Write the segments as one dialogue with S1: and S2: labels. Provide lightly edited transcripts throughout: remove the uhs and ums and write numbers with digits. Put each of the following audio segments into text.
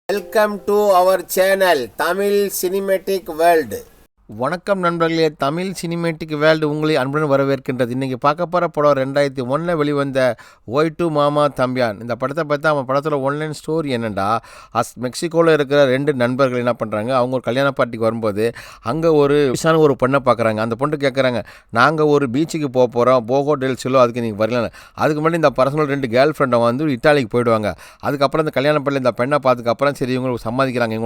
S1: Welcome to our channel Tamil Cinematic World.
S2: வணக்கம் நண்பர்களே, Tamil cinematic world உங்களை அன்புடன் வரவேற்கின்றது. இன்றைக்கி பார்க்க போகிற படம் 2001 வெளிவந்த ஒய் டூ மாமா தம்பியான். இந்த படத்தை பார்த்தா அவன் படத்தில் ஒன்லைன் ஸ்டோரி என்னென்னா, மெக்சிகோவில் இருக்கிற 2 நண்பர்கள் என்ன பண்ணுறாங்க, அவங்க ஒரு கல்யாண பார்ட்டிக்கு வரும்போது அங்கே ஒரு விஷான ஒரு பொண்ணை பார்க்குறாங்க. அந்த பொண்ணு கேட்குறாங்க, நாங்கள் ஒரு பீச்சுக்கு போக போகிறோம், போகோ டெல் சிலோ, அதுக்கு நீங்கள் வரலன்னு. அதுக்கு முன்னாடி இந்த பர்சனல் 2 கேர்ள் ஃப்ரெண்டை வந்து இட்டாலிக்கு போயிடுவாங்க. அதுக்கப்புறம் இந்த கல்யாணம் பண்ணி இந்த பெண்ணை பார்த்துக்கப்புறம் சரி இவங்களுக்கு சம்மதிக்கிறாங்க.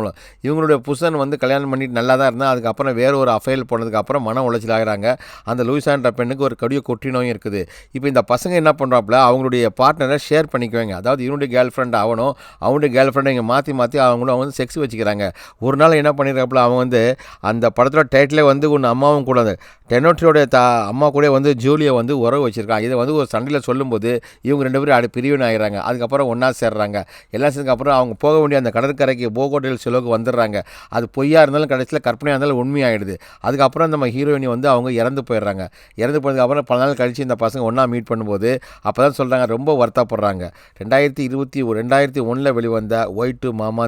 S2: இவங்களுடைய புருஷன் வந்து கல்யாணம் பண்ணிட்டு நல்லா தான் இருந்தால் அதுக்கப்புறம் வேறு ஒரு அஃபைல் போனதுக்கப்புறம் மன உளைச்சல் ஆகிறாங்க. அந்த லூயிசான்ற பெண்ணுக்கு ஒரு கடிய கொட்டி நோயும் இருக்குது. இப்போ இந்த பசங்க என்ன பண்ணுறாப்புல, அவங்களுடைய பார்ட்னரை ஷேர் பண்ணிக்குவாங்க. அதாவது இவனுடைய கேர்ள் ஃப்ரெண்ட் அவனும் அவனுடைய கேர்ள் ஃப்ரெண்டை இங்கே மாற்றி அவங்க வந்து செக்ஸ் வச்சுக்கிறாங்க. ஒரு நாள் என்ன பண்ணிடுறாப்புல, அவன் வந்து அந்த படத்தோட டைட்டிலே வந்து ஒன்று அம்மாவும் கூட டெனோட்ரியோடைய அம்மா கூட வந்து ஜூலியை வந்து உறவு வச்சுருக்காங்க. இதை வந்து ஒரு சண்டையில் சொல்லும்போது இவங்க 2 பேரும் பிரிவினை ஆகிறாங்க. அதுக்கப்புறம் ஒன்றா சேர்றாங்க. எல்லாம் சேர்ந்ததுக்கப்புறம் அவங்க போக வேண்டிய அந்த கடற்கரைக்கு போகோடெல் சிலோக்கு வந்துடுறாங்க. அது பொய்யா இருந்தாலும் கடைசியில் கற்பனையாக இருந்தாலும் உண்மையாகிடுது. அதுக்கப்புறம் நம்ம ஹீரோயினி வந்து அவங்க இறந்து போயிடுறாங்க. இறந்து போனதுக்கப்புறம் பல நாள் கழித்து இந்த பசங்க ஒன்றா மீட் பண்ணும்போது அப்போ தான் சொல்கிறாங்க, ரொம்ப வருத்தப்படுறாங்க. 2001 வெளிவந்த ஒய் டூ மாமா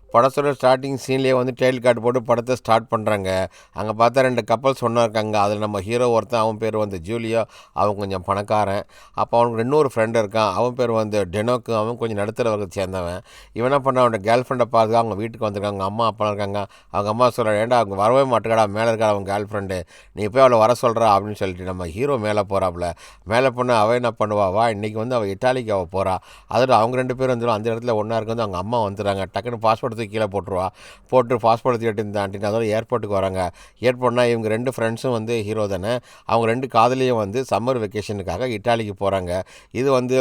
S2: படத்தோட ஸ்டார்டிங் சீன்லேயே வந்து டைல் கார்டு போட்டு படத்தை ஸ்டார்ட் பண்ணுறாங்க. அங்கே பார்த்தா 2 கப்பல்ஸ் ஒன்றா இருக்காங்க. அதில் நம்ம ஹீரோ ஒருத்தன், அவன் பேர் வந்து ஜூலியோ, அவன் கொஞ்சம் பணக்காரன். அப்போ அவனுக்கு இன்னொரு ஃப்ரெண்டு இருக்கான், அவன் பேர் வந்து டெனோக்கு, அவன் கொஞ்சம் நடுத்தர வர்க்கத்தை சேர்ந்தவன். இவன் என்ன பண்ண, அவனோட கேர்ள் ஃப்ரெண்டை பார்த்து அவங்க வீட்டுக்கு வந்திருக்காங்க. அம்மா அப்பா இருக்காங்க. அவங்க அம்மா சொல்கிறாங்க, ஏன்டா அவங்க வரவே மாட்டேங்கடா, மேலே இருக்கா அவன் கேர்ள் ஃப்ரெண்டு, நீ போய் அவளை வர சொல்கிறா அப்படின்னு சொல்லிட்டு நம்ம ஹீரோ மேலே போகிறாப்புல. மேலே போனால் அவள் என்ன பண்ணுவா, வா இன்றைக்கி வந்து அவள் இட்டாலிக்கு அவள் போகிறா. அதோட அவங்க 2 பேரும் வந்துடும். அந்த இடத்துல ஒன்றா இருக்கு வந்து அவங்க அம்மா வந்துடுறாங்க. டக்குன்னு பாஸ்போர்ட் கீழே போட்டுருவா. போட்டு பாஸ்போர்ட் தூக்கிட்டு தாண்டிட்டு அதோட ஏர்போர்ட்டுக்கு வராங்க. ஏர்போர்ட்னா இவங்க 2 ஃப்ரெண்ட்ஸும் வந்து ஹீரோ தானே, அவங்க 2 காதலியும் வந்து சம்மர் வெக்கேஷனுக்காக இட்டாலிக்கு போகிறாங்க. இது வந்து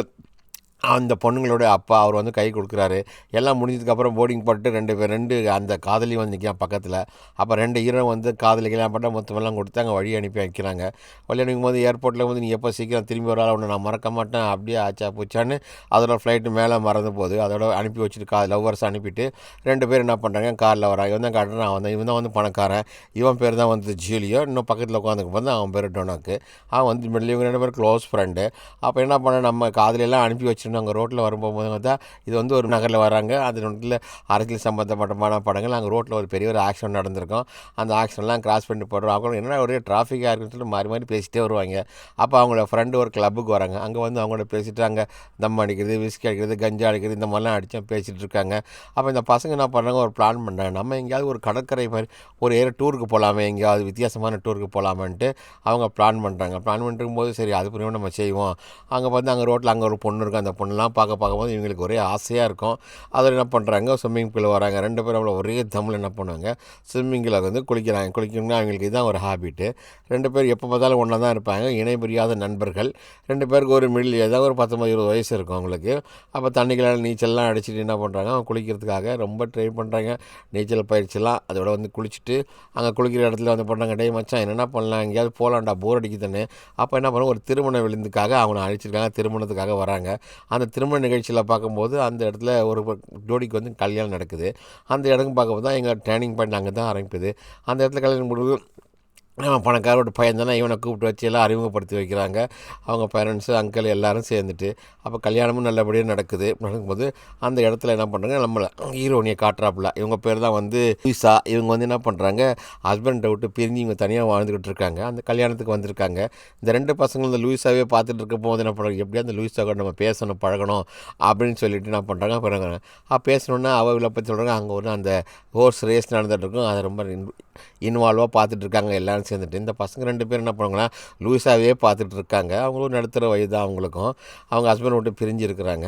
S2: அந்த பொண்ணுங்களோட அப்பா அவர் வந்து கை கொடுக்குறாரு. எல்லாம் முடிஞ்சதுக்கப்புறம் போர்டிங் போட்டு 2 அந்த காதலி வந்து நிற்கிறான் பக்கத்தில். அப்போ 2 ஹீரோ வந்து காதலிக்கலாம் பட்ட மொத்தமெல்லாம் கொடுத்து அங்கே வழி அனுப்பி வைக்கிறாங்க. வழி அனுப்பும் போது ஏர்போர்ட்டில் வந்து நீ எப்போ சீக்கிரம் திரும்பி வரால உன்னை நான் மறக்க மாட்டேன் அப்படியே ஆச்சா பூச்சான்னு அதோட ஃப்ளைட்டு மேலே மறந்து போகுது. அதோட அனுப்பி வச்சுட்டு லவ்வர்ஸ் அனுப்பிட்டு 2 பேர் என்ன பண்ணுறாங்க, காரில் வராங்க. இவன் தான் காட்டுறான், இவன் தான் வந்து பணக்காரன். இவன் பேர் தான் வந்து ஜூலியோ. இன்னும் பக்கத்தில் உட்காந்துக்கு வந்து அவன் பேர் டொனாக்கு. அவன் வந்து மிடில் இவங்க 2 பேர் க்ளோஸ் ஃப்ரெண்டு. அப்போ என்ன பண்ண, நம்ம காதலியெல்லாம் அனுப்பி வச்சு அங்கே ரோட்டில் வரும்போது பார்த்தா இது வந்து ஒரு நகரில் வராங்க. அந்த நோட்டில் அரசியல் சம்மந்தப்பட்டமான படங்கள். அங்கே ரோட்டில் ஒரு பெரிய ஒரு ஆக்சிடென்ட் நடந்திருக்கும். அந்த ஆக்சிடென்ட்லாம் கிராஸ் பண்ணி போடுறோம். அவங்க என்ன ஒரே டிராஃபிக்காக இருக்குன்னு சொல்லிட்டு மாறி பேசிகிட்டே வருவாங்க. அப்போ அவங்களோட ஃப்ரெண்டு ஒரு கிளப்புக்கு வராங்க. அங்கே வந்து அவங்களோட பேசிட்டு அங்கே தம் அடிக்கிறது, விஸ்கி அடிக்கிறது, கஞ்சா அடிக்கிறது, இந்த மாதிரிலாம் அடித்து பேசிகிட்டு இருக்காங்க. அப்போ இந்த பசங்க என்ன பண்ணுறாங்க, ஒரு பிளான் பண்ணுறாங்க, நம்ம எங்கேயாவது ஒரு கடற்கரை மாதிரி ஒரு டூருக்கு போகலாமே, எங்கேயாவது வித்தியாசமான டூருக்கு போகலாமன்ட்டு அவங்க பிளான் பண்ணுறாங்க. பிளான் பண்ணிருக்கும் போது சரி அது புரியும் நம்ம செய்வோம். அங்கே வந்து அங்கே ரோட்டில் அங்கே ஒரு பொண்ணு இருக்கும். அந்த பொண்ணெலாம் பார்க்கும்போது இவங்களுக்கு ஒரே ஆசையாக இருக்கும். அதில் என்ன பண்ணுறாங்க, ஸ்விம்மிங் பூல் வராங்க. 2 பேரும் அவ்வளோ ஒரே தம்மில் என்ன பண்ணுவாங்க, ஸ்விம்மிங்கில் வந்து குளிக்கணும்னா அவங்களுக்கு இதுதான் ஒரு ஹாபிட்டு. 2 பேர் எப்போ பார்த்தாலும் ஒன்றா தான் இருப்பாங்க, இணை பிரியாத நண்பர்கள். 2 பேருக்கு ஒரு மிடில் ஏதாவது ஒரு 19-20 வயசு இருக்கும் அவங்களுக்கு. அப்போ தண்ணிக்கெல்லாம் நீச்சல்லாம் அடிச்சுட்டு என்ன பண்ணுறாங்க, அவங்க குளிக்கிறதுக்காக ரொம்ப ட்ரை பண்ணுறாங்க. நீச்சல் பயிற்சிலாம் அதோட வந்து குளிச்சுட்டு அங்கே குளிக்கிற இடத்துல வந்து பண்ணுறாங்க, டே மச்சான் என்னென்ன பண்ணலாம், எங்கேயாவது போகலான்டா, போர் அடிக்குதுன்னு. அப்போ என்ன பண்ணுறாங்க, ஒரு திருமண விருந்துக்காக அவனை அழைச்சிருக்காங்க, திருமணத்துக்காக வராங்க. அந்த திருமண நிகழ்ச்சியில் பார்க்கும்போது அந்த இடத்துல ஒரு ஜோடிக்கு வந்து கல்யாணம் நடக்குது. அந்த இடத்துக்கு பார்க்கும்போது தான் எங்கள் டேர்னிங் பாயிண்ட் அங்கே தான் ஆரம்பிக்குது. அந்த இடத்துல கல்யாணம் முடிவு பணக்காரோட பையன் தானே, இவனை கூப்பிட்டு வச்சு எல்லாம் அறிமுகப்படுத்தி வைக்கிறாங்க. அவங்க பேரண்ட்ஸு அங்கிள் எல்லோரும் சேர்ந்துட்டு அப்போ கல்யாணமும் நல்லபடியாக நடக்கும்போது அந்த இடத்துல என்ன பண்ணுறாங்க, நம்மளை ஹீரோனியை காட்டுறாப்புல. இவங்க பேர் தான் வந்து லூயிசா. இவங்க வந்து என்ன பண்ணுறாங்க, ஹஸ்பண்டை விட்டு பிரிஞ்சு இவங்க தனியாக வாழ்ந்துக்கிட்டு இருக்காங்க. அந்த கல்யாணத்துக்கு வந்திருக்காங்க. இந்த 2 பசங்களும் இந்த லூயிசாவே பார்த்துட்டு இருக்கும் போது என்ன பண்ணுறாங்க, எப்படியா அந்த லூயிசா கூட நம்ம பேசணும் பழகணும் அப்படின்னு சொல்லிட்டு என்ன பண்ணுறாங்க, பிறகு பேசணுன்னா அவளை பற்றி சொல்கிறாங்க. அங்கே ஒரு அந்த ஹோர்ஸ் ரேஸ் நடந்துகிட்ருக்கும், அதை ரொம்ப இன்வால்வாக பார்த்துட்ருக்காங்க எல்லோரும் சேர்ந்துட்டு. இந்த பசங்க 2 பேர் என்ன பண்ணுவாங்கன்னா லூயிஸாகவே பார்த்துட்டு இருக்காங்க. அவங்களும் நடுத்தர வயது தான் அவங்களுக்கும். அவங்க ஹஸ்பண்ட் விட்டு பிரிஞ்சு இருக்கிறாங்க.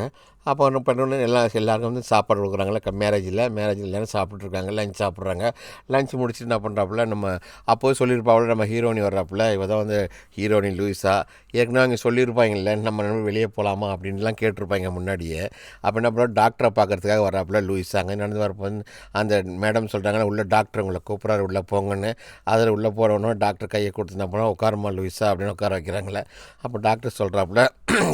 S2: அப்போ ஒன்று பண்ணோன்னே எல்லாருக்கும் வந்து சாப்பாடு கொடுக்குறாங்களே மேரேஜில் எல்லோரும் சாப்பிட்ருக்காங்க, லஞ்ச் சாப்பிட்றாங்க. லஞ்ச் முடிச்சுட்டு என்ன பண்ணுறாப்புல, நம்ம அப்போது சொல்லியிருப்பாப்புல நம்ம ஹீரோனி வர்றாப்புல, இவ தான் வந்து ஹீரோனி லூயிஸா. ஏற்கனவே அவங்க சொல்லியிருப்பாங்கல்ல நம்ம வெளியே போகலாமா அப்படின்லாம் கேட்டிருப்பாங்க முன்னாடியே. அப்போ என்ன பண்ணுறோம், டாக்டரை பார்க்குறதுக்காக வர்றாப்புல லூயிஸா. அங்கே நடந்து வரப்போ வந்து அந்த மேடம் சொல்கிறாங்க, உள்ள டாக்டர் உங்களை கூப்பிட்றாரு உள்ளே போங்கன்னு. அதில் உள்ளே போகிறவனோ டாக்டர் கையை கொடுத்து என்ன பண்ணோம், உட்காரமா லூயிஸா அப்படின்னு உட்கார வைக்கிறாங்களே. அப்போ டாக்டர் சொல்கிறாப்புல,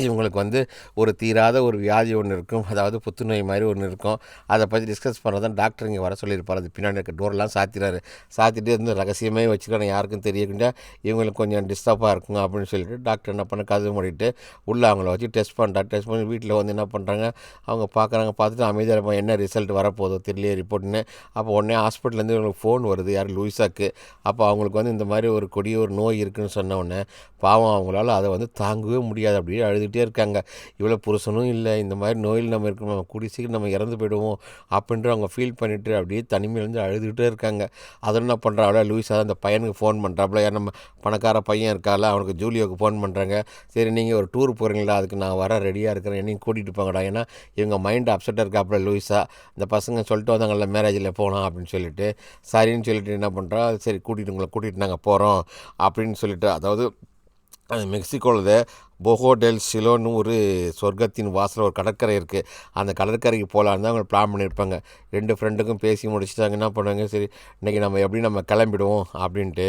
S2: இவங்களுக்கு வந்து ஒரு தீராத ஒரு வியாதி ஒன்று இருக்கும், அதாவது புத்துநோய் மாதிரி ஒன்று இருக்கும். அதை பற்றி டிஸ்கஸ் பண்ணுறது தான் டாக்டர் இங்கே வர சொல்லியிருப்பார். அது பின்னாடி இருக்க டோர்லாம் சாத்திட்டு இருந்து ரகசியமே வச்சுக்கணும், யாருக்கும் தெரியకుండా இவங்களுக்கு கொஞ்சம் டிஸ்டர்பாக இருக்குங்க அப்படின்னு சொல்லிட்டு டாக்டர் என்ன பண்ண கதை மூடிட்டு உள்ளே அவங்கள வச்சு டெஸ்ட் பண்ணி வீட்டில் வந்து என்ன பண்ணுறாங்க, அவங்க பார்த்துட்டு அமைதியாக இருப்பாங்க. என்ன ரிசல்ட் வரப்போதோ தெரியலையே ரிப்போர்ட்னு. அப்போ உடனே ஹாஸ்பிட்டல்லேருந்து இவங்களுக்கு ஃபோன் வருது, யார் லூயிஸாக்கு. அப்போ அவங்களுக்கு வந்து இந்த மாதிரி ஒரு கொடிய ஒரு நோய் இருக்குதுன்னு சொன்ன உடனே பாவம் அவங்களால அதை வந்து தாங்கவே முடியாது, அப்படியே அழுதுகிட்டே இருக்காங்க. இவ்வளோ புருஷனும் இல்லை, இந்த மாதிரி நோயில் நம்ம இருக்கணும், நம்ம கூடிய சீக்கிரம் நம்ம இறந்து போயிடுவோம் அப்படின்ட்டு அவங்க ஃபீல் பண்ணிவிட்டு அப்படியே தனிமையிலேருந்து அழுதுகிட்டே இருக்காங்க. அதை என்ன பண்ணுறாங்களா, லூயிஸா அந்த பையனுக்கு ஃபோன் பண்ணுறாப்புல, யார் நம்ம பணக்கார பையன் இருக்கால அவனுக்கு ஜூலியோவுக்கு ஃபோன் பண்ணுறாங்க. சரி நீங்கள் ஒரு டூர் போகிறீங்களா, அதுக்கு நான் வர ரெடியாக இருக்கிறேன், என்னையும் கூட்டிகிட்டு போங்கடா. ஏன்னா இவங்க மைண்டு அப்செட்டாக இருக்காப்புல லூயிஸா. இந்த பசங்க சொல்லிட்டு வந்தாங்கல்ல மேரேஜில் போகலாம் அப்படின்னு சொல்லிட்டு, சரின்னு சொல்லிட்டு என்ன பண்ணுறா, சரி உங்களை கூட்டிகிட்டு நாங்கள் போகிறோம் அப்படின்னு சொல்லிட்டு, அதாவது அது மெக்சிகோவில் போகோ டெல் சிலோன்னு ஒரு சொர்க்கத்தின் வாசல் ஒரு கடற்கரை இருக்குது. அந்த கடற்கரைக்கு போகலான்னு தான் அவங்க பிளான் பண்ணியிருப்பாங்க. 2 ஃப்ரெண்டுக்கும் பேசி முடிச்சுட்டாங்க. என்ன பண்ணுவாங்க, சரி இன்றைக்கி நம்ம கிளம்பிடுவோம் அப்படின்ட்டு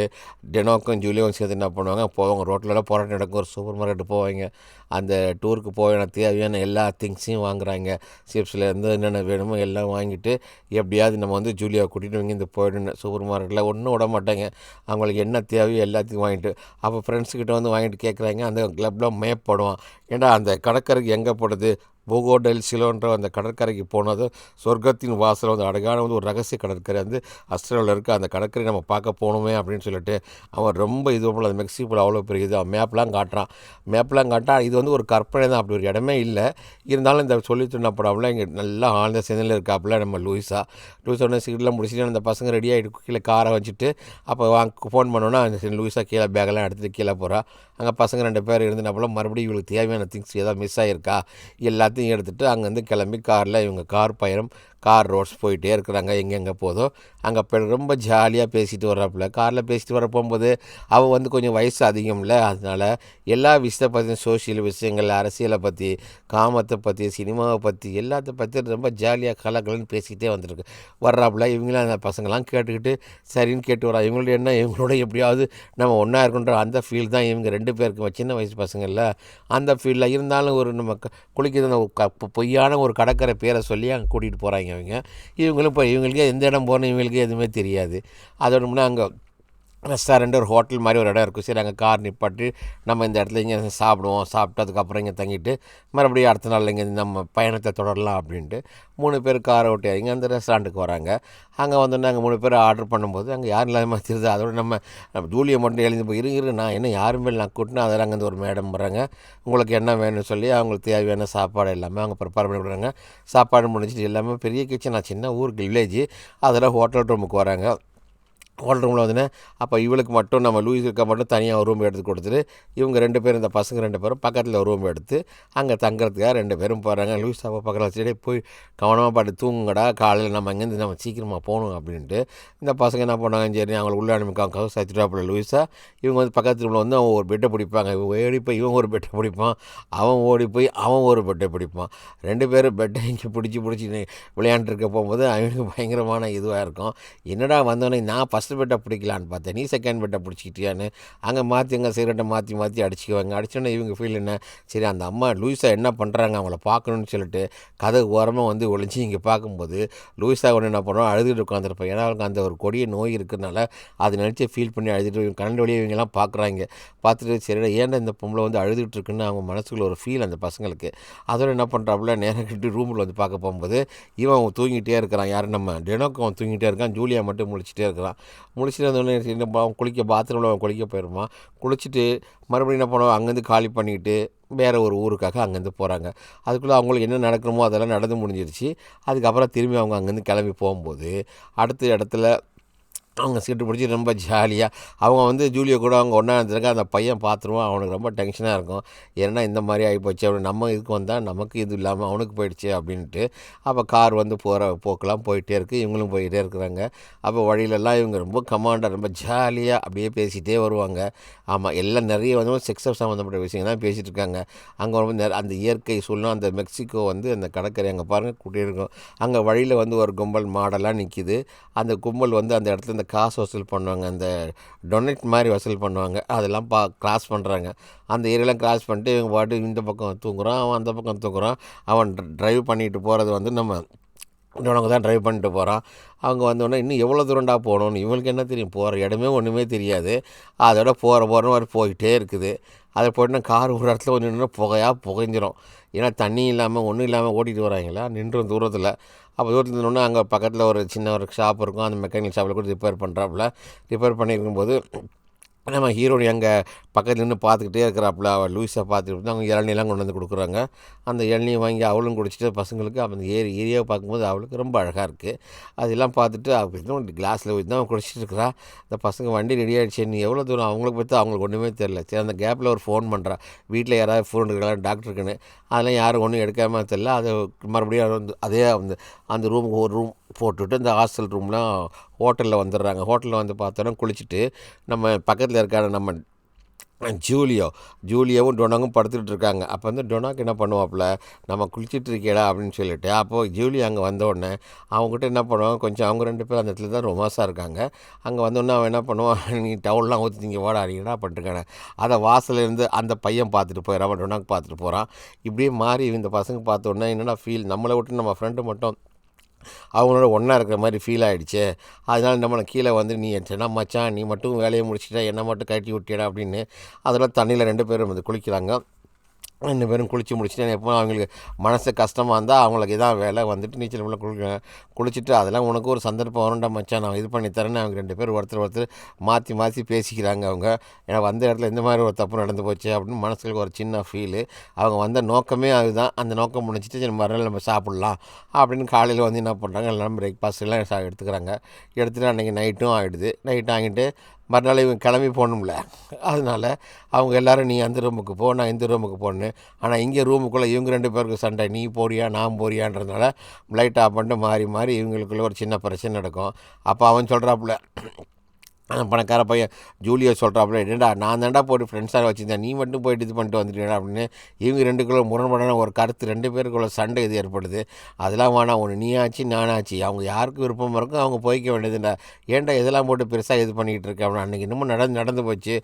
S2: டெனோக்கும் ஜூலியோவும் சேர்த்து என்ன பண்ணுவாங்க, போவாங்க. ரோட்டிலலாம் போராட்டம் நடக்கும், ஒரு சூப்பர் மார்க்கெட்டு போவாங்க. அந்த டூருக்கு போவேன் தேவையான எல்லா திங்ஸையும் வாங்குறாங்க. சிப்ஸில் இருந்து என்னென்ன வேணுமோ எல்லாம் வாங்கிட்டு எப்படியாவது நம்ம வந்து ஜூலியாவை கூட்டிகிட்டு இங்கேருந்து போயிடணும். சூப்பர் மார்க்கெட்டில் ஒன்றும் விட மாட்டாங்க, அவங்களுக்கு என்ன தேவையோ எல்லாத்தையும் வாங்கிட்டு. அப்போ ஃப்ரெண்ட்ஸுக்கிட்ட வந்து வாங்கிட்டு கேட்குறாங்க. அந்த கிளப்பில் மேப்படுவான். ஏன்னா அந்த கடற்கரைக்கு எங்கே போடுது, போகோ டெல் சிலோன்ற அந்த கடற்கரைக்கு போனதும் சொர்க்கத்தின் வாசல் வந்து அழகான வந்து ஒரு ரகசிய கடற்கரை வந்து ஆஸ்திரேலியாவில் இருக்குது. அந்த கடற்கரை நம்ம பார்க்க போகணுமே அப்படின்னு சொல்லிட்டு அவன் ரொம்ப இது போல் அந்த மெக்சிகோவில் அவ்வளோ பெரிய இது அவன் மேப்லாம் காட்டுறான். இது வந்து ஒரு கற்பனை தான், அப்படி ஒரு இடமே இல்லை. இருந்தாலும் இந்த சொல்லி சொன்னப்படாமல் இங்கே நல்லா ஆழ்ந்த சிந்தனையில் இருக்காப்புல நம்ம லூயிஸா உடனே சீட்லாம் முடிச்சுட்டு அந்த பசங்க ரெடி ஆகிட்டு கீழே காரை வச்சுட்டு அப்போ ஃபோன் பண்ணோன்னா லூயிஸா கீழே பேக்கெல்லாம் எடுத்துகிட்டு கீழே போகிறா. அங்கே பசங்க 2 பேர் இருந்துனாப்புல மறுபடியும் இவங்களுக்கு தேவையான திங்ஸ் ஏதாவது மிஸ் ஆகிருக்கா எல்லாத்தையும் எடுத்துகிட்டு அங்கேருந்து கிளம்பி இவங்க கார் பயணம் கார் ரோட்ஸ் போயிட்டே இருக்கிறாங்க. எங்கெங்கே போதோ அங்கே ரொம்ப ஜாலியாக பேசிட்டு வர்றாப்புல. காரில் பேசிட்டு வர போகும்போது அவள் வந்து கொஞ்சம் வயசு அதிகம்ல, அதனால் எல்லா விஷயத்தை பற்றி, சோஷியல் விஷயங்கள், அரசியலை பற்றி, காமத்தை பற்றி, சினிமாவை பற்றி, எல்லாத்த பற்றி ரொம்ப ஜாலியாக கலக்கலன்னு பேசிக்கிட்டே வர்றாப்புல. இவங்களாம் அந்த பசங்களாம் கேட்டுக்கிட்டு சரின்னு கேட்டு வரா. இவங்களோட எப்படியாவது நம்ம ஒன்றா இருக்குன்ற அந்த ஃபீல் தான் இவங்க 2 பேருக்கு சின்ன வயசு பசங்களில் அந்த ஃபீல்டில். இருந்தாலும் ஒரு நம்ம குளிக்கிறது பொய்யான ஒரு கடற்கரை பேரை சொல்லி அங்கே கூட்டிகிட்டு போகிறாங்க. இவங்களும் இப்போ இவங்களுக்கு எந்த இடம் போகணும் இவங்களுக்கு எதுவுமே தெரியாது. அதோட முன்னே அங்கே ரெஸ்டாரண்ட் ஒரு ஹோட்டல் மாதிரி ஒரு இடம் இருக்கும். சரி அங்கே கார் நிப்பாட்டி நம்ம இந்த இடத்துல இங்கே சாப்பிடுவோம், சாப்பிட்டு அதுக்கப்புறம் இங்கே தங்கிட்டு மறுபடியும் அடுத்த நாள் இங்கே நம்ம பயணத்தை தொடரலாம் அப்படின்ட்டு 3 பேர் காரை ஓட்டி இங்கே அந்த ரெஸ்டாரண்ட்டுக்கு வராங்க. அங்கே வந்தோன்னே அங்கே 3 பேர் ஆர்டர் பண்ணும்போது அங்கே யாரும் இல்லாமல் தெரியுது. அதோட நம்ம ஜூலியை மட்டும் எழுந்து போய் இரு நான் என்ன யாருமே நான் கூட்டினா அதில் அங்கேருந்து ஒரு மேடம் வர்றாங்க. உங்களுக்கு என்ன வேணும்னு சொல்லி அவங்களுக்கு தேவையான சாப்பாடு எல்லாமே அவங்க ப்ரிப்பேர் பண்ணி விடுறாங்க. சாப்பாடு முடிஞ்சிட்டு எல்லாமே பெரிய கிச்சன், சின்ன ஊருக்கு வில்லேஜ், அதில் ஹோட்டல் ரூமுக்கு வராங்க. ஹோட்டல் ரூமில் வந்துன்னு அப்போ இவளுக்கு மட்டும் நம்ம லூயிஸுக்கு மட்டும் தனியாக ஒரு ரூம் எடுத்து கொடுத்துட்டு இவங்க 2 பேரும் இந்த பசங்க 2 பேரும் பக்கத்தில் ஒரு ரூம் எடுத்து அங்கே தங்குறதுக்காக 2 பேரும் போகிறாங்க. லூயிஸ் அப்போ பக்கத்தில் வச்சுட்டு போய் கவனமாக பாட்டு தூங்குங்கடா, காலையில் நம்ம இங்கேருந்து நம்ம சீக்கிரமாக போகணும் அப்படின்ட்டு இந்த பசங்க என்ன பண்ணாங்க, சரி அவங்களை உள்ளே அனுப்பிக்காங்க சாத்திட்டாப்புல லூயிஸா. இவங்க வந்து பக்கத்து ரூமில் வந்து அவன் ஒரு பெட்டை பிடிப்பாங்க. ஓடி போய் இவன் ஒரு பெட்டை பிடிப்பான், அவன் ஓடி போய் அவன் ஒரு பெட்டை பிடிப்பான். 2 பேரும் பெட்டை இங்கே பிடிச்சி விளையாண்டுருக்க போகும்போது அவனுக்கு பயங்கரமான இதுவாக இருக்கும். என்னடா வந்தோடனே நான் ஃபஸ்ட்டு பெட்டை பிடிக்கலான்னு பார்த்தேன், நீ செகண்ட் பெட்டை பிடிச்சிக்கிட்டியான்னு அங்கே மாற்றிங்க சிகரெட்டை மாற்றி அடிச்சுக்குவாங்க. அடிச்சோன்னே இவங்க ஃபீல் என்ன, சரி அந்த அம்மா லூயிஸா என்ன பண்ணுறாங்க அவங்கள பார்க்கணுன்னு சொல்லிட்டு கதை ஓரமாக வந்து ஒழிஞ்சு இங்கே பார்க்கும்போது லூயிஸா ஒன்று என்ன பண்ணுறோம் அழுதுட்டு உட்காந்துருப்பேன். ஏன்னா அவங்களுக்கு அந்த ஒரு கொடிய நோய் இருக்கிறதுனால அதை நினச்சி ஃபீல் பண்ணி அழுதுட்டு கரண்ட் வழியாக இவங்கெல்லாம் பார்க்குறாங்க. பார்த்துட்டு சரி ஏன்டா இந்த பொம்பளை வந்து அழுதுட்டு இருக்குன்னு அவங்க மனசுக்குள்ள ஒரு ஃபீல் அந்த பசங்களுக்கு. அதோட என்ன பண்ணுறாப்புல நேரம் கட்டி ரூமில் வந்து பார்க்க போகும்போது இவன் தூங்கிட்டே இருக்கிறான். யாரும் நம்ம டெனோக்கு அவன் தூங்கிட்டே இருக்கான், ஜூலியா மட்டும் முழிச்சிட்டே இருக்கிறான். முழிச்சிட்டு வந்தோடனே அவன் பாத்ரூமில் அவன் குளிக்க போயிடுவான். குளிச்சுட்டு மறுபடியும் என்ன பண்ணுவான், அங்கேருந்து காலி பண்ணிக்கிட்டு வேறு ஒரு ஊருக்காக அங்கேருந்து போகிறாங்க. அதுக்குள்ளே அவங்களுக்கு என்ன நடக்கணுமோ அதெல்லாம் நடந்து முடிஞ்சிருச்சு. அதுக்கப்புறம் திரும்பி அவங்க அங்கேருந்து கிளம்பி போகும்போது அடுத்த இடத்துல அவங்க சீட்டு பிடிச்சி ரொம்ப ஜாலியாக அவங்க வந்து ஜூலியை கூட அவங்க ஒன்றா இருந்திருக்க அந்த பையன் பார்த்துருவான். அவனுக்கு ரொம்ப டென்ஷனாக இருக்கும், ஏன்னா இந்த மாதிரி ஆகிப்போச்சு அப்படின்னு, நம்ம இதுக்கு வந்தால் நமக்கு இது இல்லாமல் அவனுக்கு போயிடுச்சு அப்படின்ட்டு. அப்போ கார் வந்து போகிற போக்கெல்லாம் போயிட்டே இருக்குது, இவங்களும் போயிட்டே இருக்கிறாங்க. அப்போ வழியிலலாம் இவங்க ரொம்ப கமாண்டாக ரொம்ப ஜாலியாக அப்படியே பேசிகிட்டே வருவாங்க. ஆமாம், எல்லாம் நிறைய வந்து செக்ஸப் சம்மந்தப்பட்ட விஷயங்கள் தான் பேசிகிட்டு இருக்காங்க. அங்கே ரொம்ப அந்த இயற்கை சூழ்நிலை அந்த மெக்சிகோ வந்து அந்த கடற்கரை அங்கே பாருங்கள் கூட்டிகிட்டு இருக்கும். அங்கே வழியில் வந்து ஒரு கும்பல் மாடெல்லாம் நிற்கிது. அந்த கும்பல் வந்து அந்த இடத்துல இந்த காசு வசூல் பண்ணுவாங்க, அந்த டொனேட் மாதிரி வசூல் பண்ணுவாங்க. அதெல்லாம் கிராஸ் பண்ணுறாங்க. அந்த ஏரியாலாம் கிராஸ் பண்ணிட்டு இவங்க பாட்டு இந்த பக்கம் தூங்குறான், அவன் அந்த பக்கம் தூங்குறான். அவன் ட்ரைவ் பண்ணிட்டு போகிறது வந்து நம்ம இவனுக்கு தான் ட்ரைவ் பண்ணிட்டு போகிறான். அவங்க வந்தோடனே இன்னும் எவ்வளோ தூரண்டா போகணும்னு இவனுக்கு என்ன தெரியும், போகிற இடமே ஒன்றுமே தெரியாது. அதோட போகிற மாதிரி போய்கிட்டே இருக்குது. அதை போய்ட்டு கார் ஒரு இடத்துல ஒன்று நின்று புகைஞ்சிரும். ஏன்னா தண்ணி இல்லாமல் ஒன்றும் இல்லாமல் ஓட்டிகிட்டு வராங்களா, நின்றும் தூரத்தில். அப்போ தூரத்தில் நின்னோடனே அங்கே பக்கத்தில் ஒரு சின்ன ஒரு ஷாப் இருக்கும். அந்த மெக்கானிக் ஷாப்பில் கூட ரிப்பேர் பண்ணியிருக்கும்போது நம்ம ஹீரோயின் அங்கே பக்கத்தில் நின்று பார்த்துக்கிட்டே இருக்கிறாப்புல. அவள் லூயிஸை பார்த்துக்கிட்டு அவங்க இளநிலாம் கொண்டு வந்து கொடுக்குறாங்க. அந்த இளநியை வாங்கி அவளும் குடிச்சிட்டு பசங்களுக்கு அந்த ஏரியாவை பார்க்கும்போது அவளுக்கு ரொம்ப அழகாக இருக்குது. அதெல்லாம் பார்த்துட்டு அவள் கிளாஸில் ஊற்றி தான் குடிச்சிட்டு இருக்கிறா. இந்த பசங்க வண்டி ரெடி ஆகிடுச்சு, நீ எவ்வளோ தூரம் அவங்களுக்கு பற்றி அவங்களுக்கு ஒன்றுமே தெரில. சரி, அந்த கேப்பில் ஒரு ஃபோன் பண்ணுறா, வீட்டில் யாராவது ஃபோன் எடுக்கலாம் டாக்டருக்குன்னு. அதெல்லாம் யாரும் ஒன்றும் எடுக்காமல் தெரில. அதை மறுபடியும் வந்து அதே அந்த ரூமுக்கு ஒரு ரூம் போட்டுவிட்டு இந்த ஹாஸ்டல் ரூம்லாம் ஹோட்டலில் வந்துடுறாங்க. ஹோட்டலில் வந்து பார்த்தோன்னா குளிச்சுட்டு நம்ம பக்கத்தில் இருக்கான நம்ம ஜூலியாவும் டொனாக்கும் படுத்துக்கிட்டு இருக்காங்க. அப்போ வந்து டொனாக்கு என்ன பண்ணுவாப்புல, நம்ம குளிச்சுட்டு இருக்கேடா அப்படின்னு சொல்லிட்டு, அப்போது ஜூலியா அங்கே வந்தோடனே அவங்ககிட்ட என்ன பண்ணுவாங்க, கொஞ்சம் அவங்க 2 பேரும் அந்த இடத்துல தான் ரொமான்ஸாக இருக்காங்க. அங்கே வந்தோடனே அவன் என்ன பண்ணுவான், நீ டவுல்லாம் ஊற்றி இங்கே வாடா நீங்கடா பண்ணிட்டுருக்கானே. அதை வாசலேருந்து அந்த பையன் பார்த்துட்டு போயிடறான், அவன் டொனாக்கு பார்த்துட்டு போகிறான். இப்படியே மாறி இந்த பசங்க பார்த்தோன்னே என்னென்னா ஃபீல், நம்மளை விட்டு நம்ம ஃப்ரெண்டு மட்டும் அவங்களோட ஒன்றா இருக்கிற மாதிரி ஃபீல் ஆகிடுச்சு. அதனால் நம்மளை கீழே வந்து நீ என்ன மச்சான், நீ மட்டும் வேலையை முடிச்சிட்டா என்னை மட்டும் கட்டி விட்டியடா அப்படின்னு. அதெல்லாம் தண்ணியில் 2 பேரும் வந்து குளிக்கிறாங்க. 2 பேரும் குளித்து முடிச்சுட்டு எப்போ அவங்களுக்கு மனசு கஷ்டமாக இருந்தால் அவங்களுக்கு இதான் வேலை, வந்துட்டு நீச்சல் உள்ள குளிச்சுட்டு அதெல்லாம் உனக்கு ஒரு சந்தர்ப்பம் வரண்டா மச்சான், நான் இது பண்ணி தரேன்னு அவங்க 2 பேர் ஒருத்தர் மாற்றி பேசிக்கிறாங்க. அவங்க ஏன்னா வந்த இடத்துல இந்த மாதிரி ஒரு தப்பு நடந்து போச்சு அப்படின்னு மனசுக்கு ஒரு சின்ன ஃபீலு. அவங்க வந்த நோக்கமே அதுதான். அந்த நோக்கம் முடிச்சுட்டு சரி மறுநாள் நம்ம சாப்பிட்லாம் அப்படின்னு காலையில் வந்து என்ன பண்ணுறாங்க, எல்லாம் பிரேக்ஃபாஸ்ட் எல்லாம் எடுத்துக்கிறாங்க. எடுத்துகிட்டு அன்றைக்கி நைட்டும் ஆகிடுது. நைட் ஆகிட்டு மறுநாள் இவங்க கிளம்பி போகணும்ல, அதனால் அவங்க எல்லோரும் நீ அந்த ரூமுக்கு போ, நான் இந்த ரூமுக்கு போகணும். ஆனால் இங்கே ரூமுக்குள்ளே இவங்க 2 பேருக்கு சண்டை, நீ போறியா நான் போறியான்றதுனால லைட் ஆஃப் பண்ணிட்டு மாறி இவங்களுக்குள்ள ஒரு சின்ன பிரச்சனை நடக்கும். அப்போ அவன் சொல்கிறாப்புல, பணக்கார பையன் ஜூலியா சொல்கிறாப்புல, என்னடா நான் தாண்டா போட்டு ஃப்ரெண்ட்ஸாக வச்சுருந்தேன், நீ மட்டும் போயிட்டு இது பண்ணிட்டு வந்துட்டேடா அப்படின்னு. இவங்க 2 முரண்படான ஒரு கருத்து, 2 பேருக்குள்ள சண்டை இது ஏற்படுது. அதெல்லாம் வேணாம், ஒன்று நீ ஆச்சு நானாச்சு, அவங்க யாருக்கு விருப்பம் இருக்கும் அவங்க போய்க்க வேண்டியதுண்டா, ஏன்டா இதெல்லாம் போட்டு பெருசாக இது பண்ணிக்கிட்டு இருக்கேன் அப்படின்னு. அன்றைக்கி இன்னமும் நடந்து போச்சு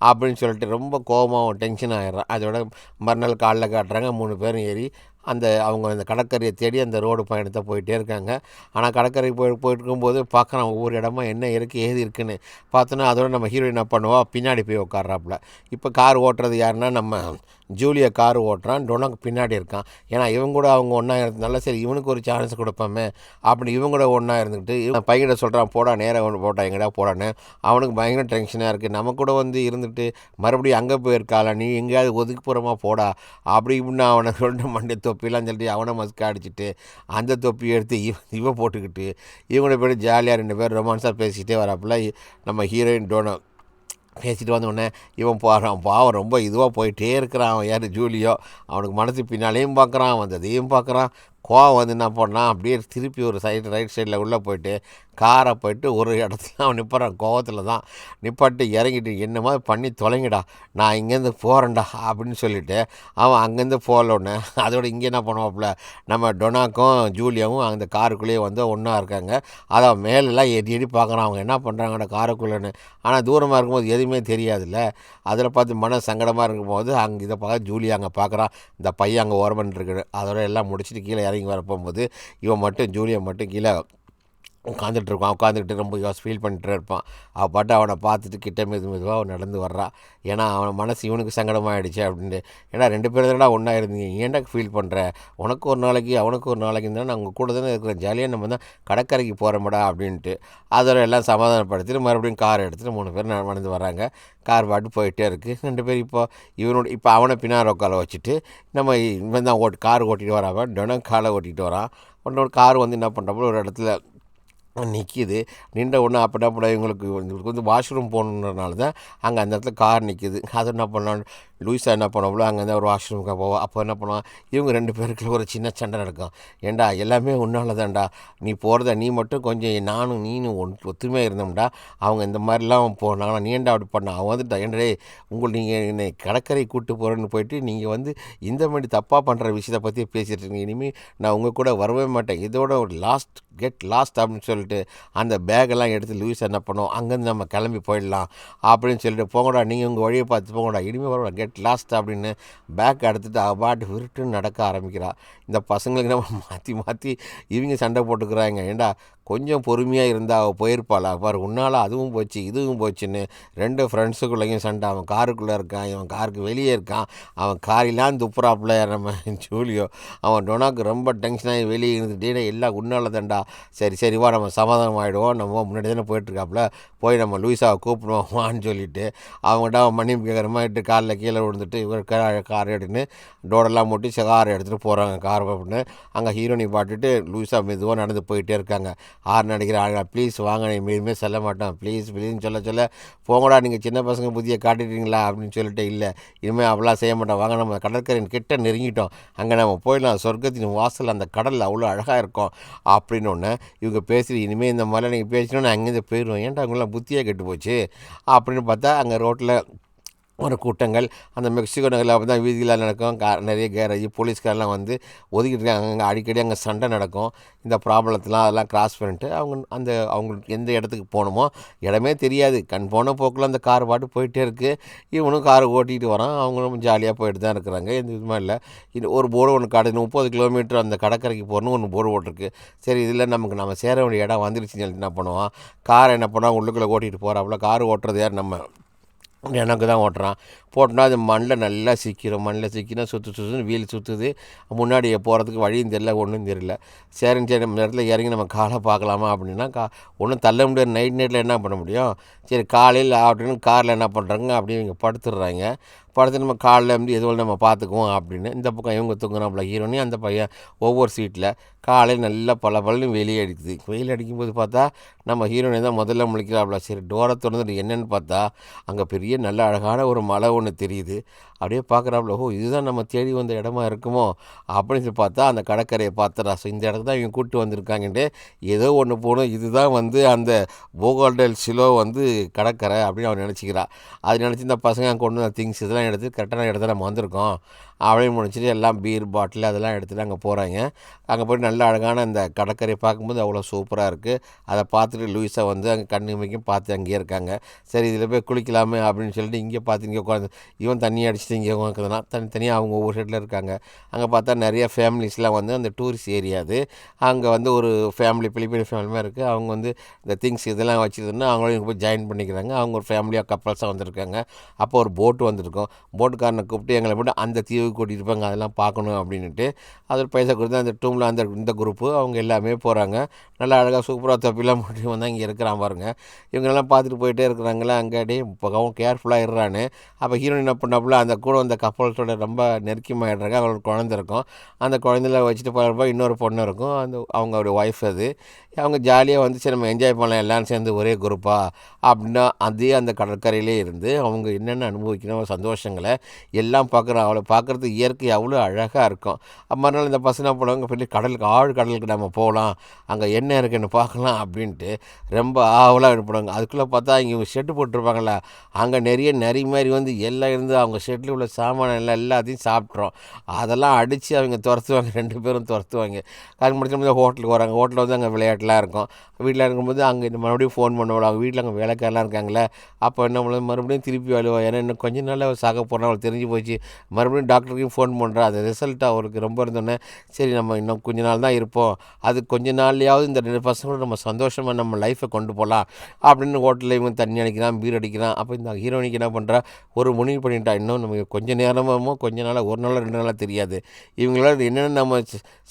S2: அப்படின்னு சொல்லிட்டு ரொம்ப கோபமாக டென்ஷன் ஆகிடுறான். அதோட மறுநாள் காலைல காட்டுறாங்க 3 பேரும் ஏறி அவங்க அந்த கடற்கரையை தேடி அந்த ரோடு பயணத்தை போயிட்டே இருக்காங்க. ஆனால் கடற்கரை போயிட்டு இருக்கும்போது பார்க்குறான் ஒவ்வொரு இடமா என்ன இருக்குது ஏது இருக்குன்னு. பார்த்தோன்னா அதோட நம்ம ஹீரோயின் என்ன பண்ணுவா, பின்னாடி போய் உட்கார்றாப்புல. இப்போ கார் ஓட்டுறது யாருன்னா நம்ம ஜூலியா கார் ஓட்டுறான், டொனாக்கு பின்னாடி இருக்கான். ஏன்னா இவங்க கூட அவங்க ஒன்றா இருந்ததுனால சரி இவனுக்கு ஒரு சான்ஸ் கொடுப்போமே அப்படி இவங்க கூட ஒன்றா இருந்துக்கிட்டு இவன் பையனை சொல்கிறான், போடா நேராக ஒன்று போட்டா எங்கடா போடான்னு. அவனுக்கு பயங்கர டென்ஷனாக இருக்குது. நம்ம கூட வந்து இருந்துட்டு மறுபடியும் அங்கே போயிருக்காளா, நீ எங்கேயாவது ஒதுக்குப்புறமா போடா அப்படி இப்படின்னு அவனை சொல்லிட்டு மண்டை தொப்பிலாம் சொல்லிட்டு அவனை மஸ்க அடிச்சுட்டு அந்த தொப்பி எடுத்து இவன் போட்டுக்கிட்டு இவனை போய்ட்டு ஜாலியாக 2 பேர் ரொமான்ஸாக பேசிக்கிட்டே வராப்புல. நம்ம ஹீரோயின் டோனா பேசிட்டு வந்தோடனே இவன் போகிறான், பாவம் ரொம்ப இதுவாக போயிட்டே இருக்கிறான். அவன் யார் ஜூலியோ, அவனுக்கு மனசு பின்னாலேயும் பார்க்குறான், வந்ததையும் பார்க்குறான். கோவம் வந்து என்ன பண்ணான், அப்படியே திருப்பி ஒரு ரைட் சைடில் உள்ளே போயிட்டு காரை போயிட்டு ஒரு இடத்துல அவன் நிற்கிறான். கோவத்தில் தான் நிப்பாட்டு இறங்கிட்டு என்ன மாதிரி பண்ணி தொலைங்கடா, நான் இங்கேருந்து போகிறேன்டா அப்படின்னு சொல்லிவிட்டு அவன் அங்கேருந்து போகலோன்னு அதோட இங்கே என்ன பண்ணுவாப்புல, நம்ம டொனாக்கும் ஜூலியாவும் அந்த காருக்குள்ளேயே வந்து ஒன்றா இருக்காங்க. அதை மேலெல்லாம் எடி பார்க்குறான் அவங்க என்ன பண்ணுறாங்கடா காருக்குள்ளேன்னு. ஆனால் தூரமாக இருக்கும்போது எதுவுமே தெரியாதுல்ல. அதில் பார்த்து மன சங்கடமாக இருக்கும்போது அங்கே இதை பார்க்க ஜூலியா அங்கே பார்க்குறான், இந்த பையன் அங்கே ஓரமன் இருக்குது. அதோட எல்லாம் முடிச்சுட்டு கீழே இறங்கி வர போகும்போது இவன் மட்டும் ஜூலியா மட்டும் கீழே உட்காந்துக்கிட்டு ரொம்ப ஃபீல் பண்ணிட்டு இருப்பான். அவள் பாட்டு அவனை பார்த்துட்டு கிட்ட மெதுவாக அவன் நடந்து வர்றான். ஏன்னா அவன் மனசு இவனுக்கு சங்கடமாகிடுச்சு அப்படின்ட்டு. ஏன்னா 2 பேர் தானே ஒன்றா இருந்தீங்க, ஏன்டா ஃபீல் பண்ணுற, உனக்கு ஒரு நாளைக்கு அவனுக்கு ஒரு நாளைக்கு இருந்தால் நான் உங்கள் கூட தானே இருக்கிறேன், ஜாலியாக நம்ம தான் கடற்கரைக்கு போகிறோம்டா அப்படின்ட்டு அதோட எல்லாம் சமாதானப்படுத்திட்டு மறுபடியும் கார் எடுத்துகிட்டு 3 பேர் நடந்து வர்றாங்க. கார் பாட்டு போயிட்டே இருக்குது. 2 பேர் இப்போ அவனை பின்னாடி உட்கார வச்சுட்டு நம்ம இவன் தான் கார் ஓட்டிகிட்டு வராமல் டொனாக் காலை ஓட்டிகிட்டு வரான். உன்னோட கார் வந்து என்ன பண்ணுறப்போ ஒரு இடத்துல நிற்கிது. நின்ற உடனே அப்போ இவங்களுக்கு வந்து வாஷ்ரூம் போகணுன்றனால தான் அங்கே அந்த இடத்துல கார் நிற்கிது. அதை என்ன பண்ணான், லூயிஸா என்ன பண்ணவளோ அங்கேருந்து ஒரு வாஷ்ரூமுக்கு போவோம். அப்போ என்ன பண்ணுவான், இவங்க 2 பேருக்குள்ள ஒரு சின்ன சண்டை நடக்கும். ஏண்டா எல்லாமே உன்னால தான்டா, நீ போகிறத நீ மட்டும் கொஞ்சம் நானும் நீனும் ஒத்துமையாக இருந்தோம்டா, அவங்க இந்த மாதிரிலாம் போனாங்கன்னா நீ ஏன்டா அப்படி பண்ண, அவன் வந்து ஏண்டே நீங்கள் என்னை கடற்கரை கூப்பிட்டு போகிறேன்னு போயிட்டு நீங்கள் வந்து இந்த மாதிரி தப்பாக பண்ணுற விஷயத்தை பற்றி பேசிகிட்டு இருக்கீங்க, இனிமேல் நான் உங்கள் கூட வரவே மாட்டேன், இதோட ஒரு கெட் லாஸ்ட் அப்படின்னு சொல்லி சொல்லிட்டு அந்த பேக்கெல்லாம் எடுத்து லூயிஸ் என்ன பண்ணோம், அங்கேருந்து நம்ம கிளம்பி போயிடலாம் அப்படின்னு சொல்லிட்டு, போங்கடா நீங்கள் உங்கள் வழியை பார்த்து போங்கடா, இனிமேல் வரடா, கெட் லாஸ்ட் அப்படின்னு பேக் எடுத்துகிட்டு அபாட்டு விருட்டுன்னு நடக்க ஆரம்பிக்கிறா. இந்த பசங்களுக்கு நம்ம மாற்றி மாற்றி இவங்க சண்டை போட்டுக்கிறாங்க. ஏண்டா கொஞ்சம் பொறுமையாக இருந்தால் அவள் போயிருப்பாளா பாரு, உன்னால் அதுவும் போச்சு இதுவும் போச்சுன்னு 2 ஃப்ரெண்ட்ஸுக்குள்ளேயும் சண்டை. அவன் காருக்குள்ளே இருக்கான், இவன் காருக்கு வெளியே இருக்கான், அவன் காரிலாம் துப்புறாப்புல நம்ம ஜூலியோ. அவன் டொனாக்கு ரொம்ப டென்ஷனாகி வெளியே இருந்துட்டே, எல்லாம் உன்னால் தான்டா, சரி வா நம்ம சமாதானம் ஆகிடுவோம், நம்ம முன்னாடி தானே போயிட்டுருக்காப்புல, போய் நம்ம லூயிஸாவை கூப்பிடுவோம் வான்னு சொல்லிட்டு அவங்ககிட்ட அவன் மன்னிப்பு கேட்குற மாதிரி காலில் கீழே விழுந்துட்டு இவர் கார் எடுத்துன்னு டோரெல்லாம் மூட்டி காரை எடுத்துகிட்டு போகிறாங்க. கார் அப்படின்னு அங்கே ஹீரோனி பாட்டுட்டு லூயிஸாக மெதுவாக நடந்து போயிட்டே இருக்காங்க. ஆறு நடிக்கிற ப்ளீஸ் வாங்க, இனிமேல் செல்ல மாட்டோம், ப்ளீஸ்ன்னு சொல்ல போங்கடா நீங்கள் சின்ன பசங்க புதிய காட்டிட்டீங்களா அப்படின்னு சொல்லிட்டு, இல்லை இனிமேல் அவ்வளோ செய்ய மாட்டோம், வாங்க நம்ம கடற்கரையின் கிட்ட நெருங்கிட்டோம், அங்கே நம்ம போயிடலாம், சொர்க்கத்தின் வாசல் அந்த கடல் அவ்வளோ அழகாக இருக்கும் அப்படின்னு ஒன்று இவங்க பேசுகிற. இனிமேல் இந்த மாதிரிலாம் நீங்கள் பேசினோன்னு அங்கேருந்து போயிடுவோம், ஏன்டா அவங்களாம் புத்தியாக கெட்டு போச்சு அப்படின்னு பார்த்தா அங்கே ரோட்டில் ஒரு கூட்டங்கள். அந்த மெக்சிகோ நகரில் அப்போ தான் வீதியில் நடக்கும். நிறைய கேரேஜ் போலீஸ்காரெலாம் வந்து ஒதுக்கிட்டு இருக்காங்க. அங்கே அடிக்கடி அங்கே சண்டை நடக்கும். இந்த ப்ராப்ளத்தெலாம் அதெல்லாம் கிராஸ் பண்ணிட்டு அவங்களுக்கு எந்த இடத்துக்கு போகணுமோ இடமே தெரியாது, கண் போன போக்கில் அந்த கார் பாட்டு போயிட்டே இருக்குது. இவனும் கார் ஓட்டிகிட்டு வரான், அவங்களும் ஜாலியாக போயிட்டு தான் இருக்கிறாங்க. எந்த இதுவுமே இல்லை. இது ஒரு போர்டு ஒன்று காட்டுது, 30 கிலோமீட்டர் அந்த கடற்கரைக்கு போகணுன்னு ஒன்று போர்டு போட்டிருக்கு. சரி இதில் நம்ம சேர வேண்டிய இடம் வந்துருச்சுன்னு சொல்லிட்டு என்ன பண்ணுவான், காரை என்ன பண்ணுவான் உள்ளுக்குள்ளே ஓட்டிகிட்டு போகிறாப்புல. கார் ஓட்டுறது யார், நம்ம எனக்கு தான் ஓட்டுறான். போட்டோன்னா அது மண்ணில் நல்லா சிக்கிடும். மண்ணில் சிக்கினா சுற்றுன்னு வீல் சுற்றுது. முன்னாடி போகிறதுக்கு வழியும் தெரியல, ஒன்றும் தெரியல. சரி நம்ம இடத்துல இறங்கி நம்ம காலை பார்க்கலாமா அப்படின்னா ஒன்றும் தள்ள முடியாது. நைட்டில் என்ன பண்ண முடியும். சரி காலையில் அப்படின்னு காரில் என்ன பண்ணுறாங்க, அப்படியே இவங்க படுத்துடுறாங்க. படுத்து நம்ம காலில் இருந்து எதுவும் நம்ம பார்த்துக்குவோம் அப்படின்னு இந்த பக்கம் இவங்க தூங்குறாப்புல ஹீரோனி, அந்த பையன் ஒவ்வொரு சீட்டில். காலையில் நல்லா பலன்னு வெளியே அடிக்குது. வெயில் அடிக்கும்போது பார்த்தா நம்ம ஹீரோனி தான் முதல்ல முழிக்கிறாப்புல. சரி டோரை திறந்துட்டு என்னென்னு பார்த்தா அங்கே பெரிய நல்ல அழகான ஒரு மலை ஒன்று தெரியுது. அப்படியே பார்க்குறாப்புல, ஓ இதுதான் நம்ம தேடி வந்த இடமா இருக்குமோ அப்படின்னு சொல்லி பார்த்தா அந்த கடற்கரையை பார்த்துறா. ஸோ இந்த இடத்துக்கு தான் இவங்க கூப்பிட்டு வந்திருக்காங்கன்ட்டு ஏதோ ஒன்று போகணும், இதுதான் வந்து அந்த போகோல்டல் சிலோ வந்து கடற்கரை அப்படின்னு அவன் நினச்சிக்கிறா. அது நினச்சி இந்த பசங்க கொண்டு வந்த திங்ஸ் இதெல்லாம் எடுத்து கரெக்டான இடத்துல நம்ம வந்திருக்கோம் அப்படின்னு முடிச்சுட்டு எல்லாம் பீர் பாட்டில் அதெல்லாம் எடுத்துகிட்டு அங்கே போகிறாங்க. அங்கே போய்ட்டு நல்ல அழகான அந்த கடற்கரையை பார்க்கும்போது அவ்வளோ சூப்பராக இருக்குது. அதை பார்த்துட்டு லூயிஸா வந்து அங்கே கண்ணு மிக்கும் பார்த்து அங்கேயே இருக்காங்க. சரி இதில் போய் குளிக்கலாமே அப்படின்னு சொல்லிட்டு இங்கே பார்த்து இங்கே உட்காந்து இவன் தண்ணி அடிச்சுட்டு இங்கே உட்காந்துனா தனித்தனியாக அவங்க ஒவ்வொரு சைடில் இருக்காங்க. அங்கே பார்த்தா நிறைய ஃபேமிலிஸ்லாம் வந்து அந்த டூரிஸ்ட் ஏரியா அது. அங்கே வந்து ஒரு ஃபேமிலி பிலிப்பின் ஃபேமிலியாக இருக்குது. அவங்க வந்து இந்த திங்ஸ் இதெல்லாம் வச்சுருந்தோன்னா அவங்களும் போய் ஜாயின் பண்ணிக்கிறாங்க. அவங்க ஒரு ஃபேமிலியாக கப்பல்ஸாக வந்திருக்காங்க. அப்போ ஒரு போட்டு வந்திருக்கோம். போட்டுக்காரனை கூப்பிட்டு எங்களை போட்டு அந்த தீவுக்கு கூட்டிகிட்டு இருப்பாங்க, அதெல்லாம் பார்க்கணும் அப்படின்ட்டு அது ஒரு பைசா கொடுத்து அந்த டூமில் இந்த குரூப்பு அவங்க எல்லாமே போகிறாங்க. நல்லா அழகாக சூப்பராக தொப்பிலாம் போட்டு வந்தால் இங்கே இருக்கிறான் பாருங்க. இவங்கெல்லாம் பார்த்துட்டு போயிட்டே இருக்கிறாங்களா. அங்கே அடி இப்போ கேர்ஃபுல்லாக இருறான்னு. அப்போ ஹீரோயின் என்ன பண்ணாப்புல அந்த கூட அந்த கப்பல்ஸோட ரொம்ப நெருக்கமாகிடுறாங்க. அவங்களுக்கு குழந்தை இருக்கும். அந்த குழந்தைல வச்சுட்டு போகிறப்ப இன்னொரு பொண்ணு இருக்கும், அவங்களுடைய ஒய்ஃப். அது அவங்க ஜாலியாக வந்து சரி நம்ம என்ஜாய் பண்ணலாம் எல்லோரும் சேர்ந்து ஒரே குரூப்பாக அப்படின்னா அதே அந்த கடற்கரையிலே இருந்து அவங்க என்னென்ன அனுபவிக்கணும் சந்தோஷங்களை எல்லாம் பார்க்குறோம். அவளை பார்க்குறதுக்கு இயற்கை அவ்வளோ அழகாக இருக்கும். மறுநாள் இந்த பசங்க போனவங்க பெரிய கடலுக்கு நம்ம போகலாம், அங்கே என்ன இருக்குன்னு பார்க்கலாம் அப்படின்ட்டு ரொம்ப ஆவலாக எடுப்பாங்க. அதுக்குள்ளே பார்த்தா இங்கே ஷெட்டு போட்டிருப்பாங்களா, அங்கே நிறைய நரி மாதிரி வந்து எல்லாம் இருந்து அவங்க ஷெட்டில் உள்ள சாமான எல்லாத்தையும் சாப்பிட்றோம். அதெல்லாம் அடித்து அவங்க துரத்துவாங்க, 2 பேரும் துரத்துவாங்க. அதுக்கு முடிச்ச ஹோட்டலுக்கு வராங்க. ஹோட்டலில் வந்து அங்கே விளையாட்டுலாம் இருக்கும். வீட்டில் இருக்கும்போது அங்கே மறுபடியும் ஃபோன் பண்ணுவோம். அவங்க வீட்டில் அங்கே வேலைக்காரெலாம் இருக்காங்களே. அப்போ என்ன பண்ணுறது, மறுபடியும் திருப்பி அழுவா. ஏன்னா இன்னும் கொஞ்ச நாளில் சாக போகிறோம், அவளுக்கு தெரிஞ்சு போச்சு. மறுபடியும் டாக்டருக்கும் ஃபோன் பண்ணுறா. அது ரிசல்ட் அவருக்கு ரொம்ப இருந்தோன்னே சரி நம்ம இன்னும் கொஞ்ச நாள் தான் இருப்போம், அது கொஞ்ச நாள்லையாவது இந்த 2 பசங்களும் நம்ம சந்தோஷமாக நம்ம லைஃப்பை கொண்டு போகலாம் அப்படின்னு ஹோட்டலில் இவங்க தண்ணி அடிக்கிறான், பீர் அடிக்கிறான். அப்போ இந்த ஹீரோனிக்கு என்ன பண்ணுறா, ஒரு முடிவு பண்ணிட்டா, இன்னும் நமக்கு கொஞ்ச நேரமோ கொஞ்ச நாளாக ஒரு நாளாக 2 நாளாக தெரியாது, இவங்களால என்னென்ன நம்ம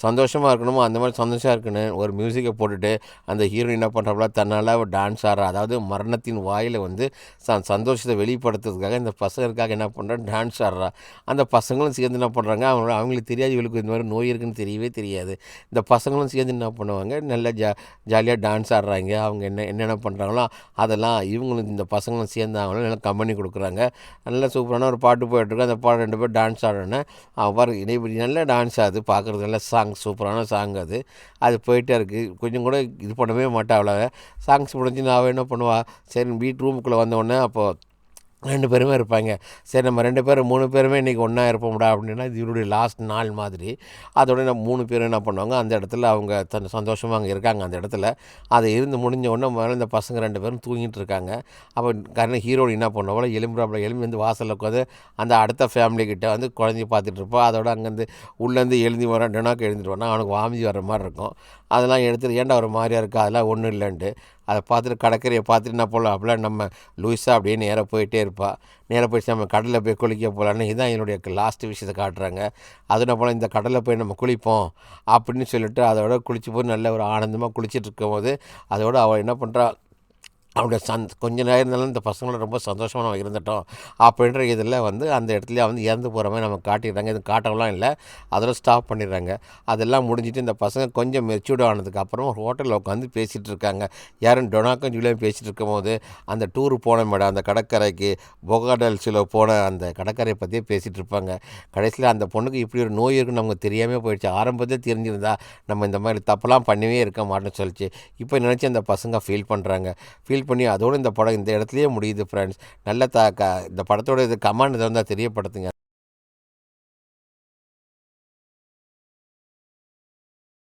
S2: சந்தோஷமாக இருக்கணுமோ அந்த மாதிரி சந்தோஷமாக இருக்கணும். ஒரு மியூசிக்கை போட்டுட்டு அந்த ஹீரோயின் என்ன பண்ணுறாப்புல தன்னால் டான்ஸ் ஆடுறா. அதாவது மரணத்தின் வாயில் வந்து சந்தோஷத்தை வெளிப்படுத்துறதுக்காக இந்த பசங்களுக்காக என்ன பண்ணுறா, டான்ஸ் ஆடுறா. அந்த பசங்களும் சேர்ந்து என்ன பண்ணுறாங்க, அவங்களுக்கு தெரியாது இவளுக்கு இந்த மாதிரி நோய் இருக்குன்னு தெரியவே தெரியாது. இந்த பசங்களும் சேர்ந்து என்ன பண்ணுவாங்க, நல்லா ஜாலியாக டான்ஸ் ஆடுறாங்க. அவங்க என்னென்ன பண்ணுறாங்களோ அதெல்லாம் இவங்களும் இந்த பசங்களும் சேர்ந்து அவங்களும் நல்லா கம்பெனி கொடுக்குறாங்க. நல்லா சூப்பரான ஒரு பாட்டு போயிட்டுருக்கு. அந்த பாட்டு 2 பேர் டான்ஸ் ஆடணுன்னு பாருங்க, இடைப்படி நல்ல டான்ஸ் ஆகுது, பார்க்குறது நல்ல சூப்பரான சாங் அது போயிட்டே இருக்குது. கொஞ்சம் கூட இது பண்ணவே மாட்டா. அவ்வளோ சாங்ஸ் முடிஞ்சு நான் என்ன பண்ணுவா, சரி ரூமுக்குள்ளே வந்தோடனே அப்போது 2 பேருமே இருப்பாங்க. சரி நம்ம 2 பேரும் 3 பேருமே இன்றைக்கி ஒன்றா இருப்போம்டா அப்படின்னா, இது இவருடைய லாஸ்ட் நாள் மாதிரி. அதோட நம்ம 3 பேரும் என்ன பண்ணுவாங்க, அந்த இடத்துல அவங்க சந்தோஷமா அங்கே இருக்காங்க அந்த இடத்துல. அது இருந்து முடிஞ்ச உடனே முதல்ல இந்த பசங்க 2 பேரும் தூங்கிட்டு இருக்காங்க. அப்போ காரணம் ஹீரோயின் என்ன பண்ணுவாங்களோ எழும்பி வந்து வாசலில் உட்காந்து அந்த அடுத்த ஃபேமிலிக்கிட்ட வந்து குழந்தைய பார்த்துட்டு இருப்போம். அதோட அங்கேருந்து உள்ளேருந்து எழுந்தி வரான், டொனாக்கு எழுந்துட்டு வரான், அவனுக்கு வாமிதி வர மாதிரி இருக்கும். அதெல்லாம் எடுத்துட்டு ஏன்டா ஒரு மாதிரியா இருக்கா, அதெல்லாம் ஒன்றும் இல்லைன்ட்டு அதை பார்த்துட்டு கடற்கரையை பார்த்துட்டு என்ன போகலாம் அப்படிலாம் நம்ம லூயிஸா அப்படியே நேராக போயிட்டே இருப்பாள். நேராக போயிடுச்சு நம்ம கடலில் போய் குளிக்க போகலான்னு இதுதான் என்னுடைய லாஸ்ட்டு விஷயத்தை காட்டுறாங்க. அது போல் இந்த கடலில் போய் நம்ம குளிப்போம் அப்படின்னு சொல்லிட்டு அதோட குளிச்சு போய் நல்ல ஒரு ஆனந்தமாக குளிச்சுட்டு இருக்கும்போது அதோட அவள் என்ன பண்ணுறா, அவனுடைய கொஞ்ச நேரம் இருந்தாலும் இந்த பசங்களும் ரொம்ப சந்தோஷமாக நம்ம இருந்துட்டோம் அப்படின்ற இதில் வந்து அந்த இடத்துல வந்து இறந்து போகிற மாதிரி நம்ம காட்டிடுறாங்க. இது காட்டலாம் இல்லை, அதில் ஸ்டாப் பண்ணிடுறாங்க. அதெல்லாம் முடிஞ்சிட்டு இந்த பசங்க கொஞ்சம் மெச்சூர்ட் ஆனதுக்கப்புறம் ஒரு ஹோட்டலில் உட்காந்து பேசிகிட்டு இருக்காங்க. யாரும் டொனாக்கும் ஜூலியும் பேசிகிட்டு இருக்கும்போது அந்த டூர் போன மேடம் அந்த கடற்கரைக்கு பொகாடல்ஸில் போன அந்த கடற்கரையை பற்றியே பேசிகிட்டு இருப்பாங்க. கடைசியில் அந்த பொண்ணுக்கு இப்படி ஒரு நோய் இருக்குன்னு நமக்கு தெரியாமல் போயிடுச்சு. ஆரம்பத்தில் தெரிஞ்சிருந்தா நம்ம இந்த மாதிரி தப்பெல்லாம் பண்ணவே இருக்க மாட்டோம்னு சொல்லிச்சு. இப்போ நினச்சி அந்த பசங்க ஃபீல் பண்ணுறாங்க. ஃபீல் பண்ணி அதோடு இந்த படம் இந்த இடத்துலையே முடியுது ஃப்ரெண்ட்ஸ். நல்ல இந்த படத்தோட இது கமெண்ட் இருந்தால் தெரியப்படுத்துங்க.